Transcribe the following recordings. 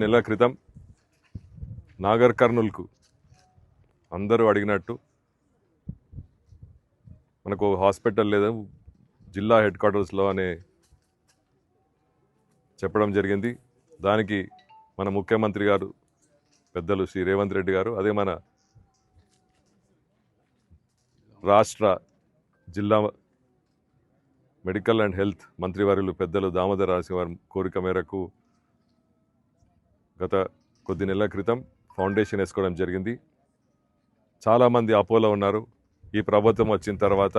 నెలల క్రితం నాగర్ కర్నూల్కు అందరూ అడిగినట్టు మనకు హాస్పిటల్ లేదు జిల్లా హెడ్ క్వార్టర్స్లో అనే చెప్పడం జరిగింది. దానికి మన ముఖ్యమంత్రి గారు పెద్దలు శ్రీ రేవంత్ రెడ్డి గారు, అదే మన రాష్ట్ర జిల్లా మెడికల్ అండ్ హెల్త్ మంత్రివర్యులు పెద్దలు దామోదర రాజసింహారావు కోరిక మేరకు గత కొద్ది నెలల క్రితం ఫౌండేషన్ వేసుకోవడం జరిగింది. చాలామంది అపోలో ఉన్నారు. ఈ ప్రభుత్వం వచ్చిన తర్వాత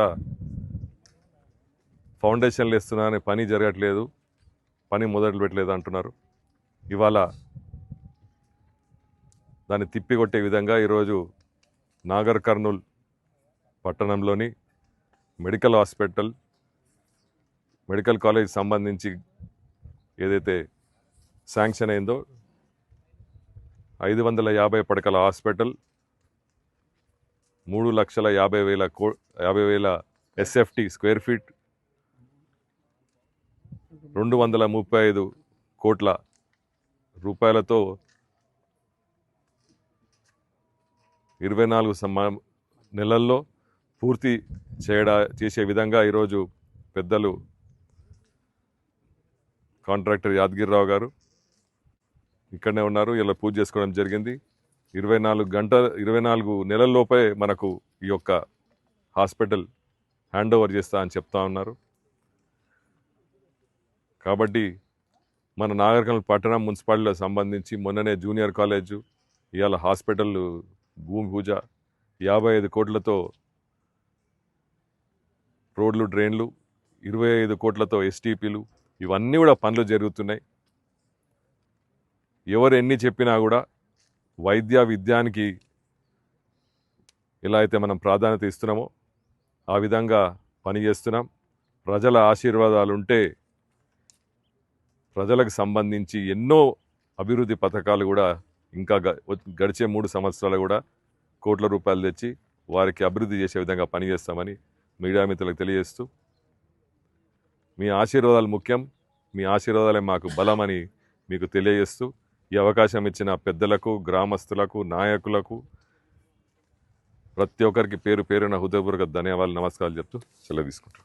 ఫౌండేషన్లు వేస్తున్నారని పని జరగట్లేదు, పని మొదలు పెట్టలేదు అంటున్నారు. ఇవాళ దాన్ని తిప్పికొట్టే విధంగా ఈరోజు నాగర్ కర్నూల్ పట్టణంలోని మెడికల్ హాస్పిటల్ మెడికల్ కాలేజ్ సంబంధించి ఏదైతే శాంక్షన్ అయిందో 550 పడకల హాస్పిటల్ 3,50,000 SFT స్క్వేర్ ఫీట్ 235 కోట్ల రూపాయలతో 24 నెలల్లో పూర్తి చేసే విధంగా ఈరోజు పెద్దలు కాంట్రాక్టర్ యాదగిరిరావు గారు ఇక్కడనే ఉన్నారు. ఇలా పూజ చేసుకోవడం జరిగింది. 24 నెలల్లోపే మనకు ఈ యొక్క హాస్పిటల్ హ్యాండ్ ఓవర్ చేస్తా అని చెప్తా ఉన్నారు. కాబట్టి మన నాగర్ కర్నూల్ పట్టణం మున్సిపాలిటీలో సంబంధించి మొన్ననే జూనియర్ కాలేజు, ఇవాళ హాస్పిటల్ భూమి పూజ, 55 కోట్లతో రోడ్లు డ్రైన్లు, 25 కోట్లతో STPలు, ఇవన్నీ కూడా పనులు జరుగుతున్నాయి. ఎవరు ఎన్ని చెప్పినా కూడా విద్యానికి ఎలా అయితే మనం ప్రాధాన్యత ఇస్తున్నామో ఆ విధంగా పనిచేస్తున్నాం. ప్రజల ఆశీర్వాదాలు ఉంటే ప్రజలకు సంబంధించి ఎన్నో అభివృద్ధి పథకాలు కూడా ఇంకా గడిచే 3 సంవత్సరాలు కూడా కోట్ల రూపాయలు తెచ్చి వారికి అభివృద్ధి చేసే విధంగా పనిచేస్తామని మీడియా మిత్రులకు తెలియజేస్తూ, మీ ఆశీర్వాదాలు ముఖ్యం, మీ ఆశీర్వాదాలే మాకు బలమని మీకు తెలియజేస్తూ, ఈ అవకాశం ఇచ్చిన పెద్దలకు, గ్రామస్తులకు, నాయకులకు ప్రతి ఒక్కరికి పేరు పేరున హృదయపూర్వక ధన్యవాదాలు, నమస్కారాలు చెప్తూ సెలవు తీసుకుంటాం.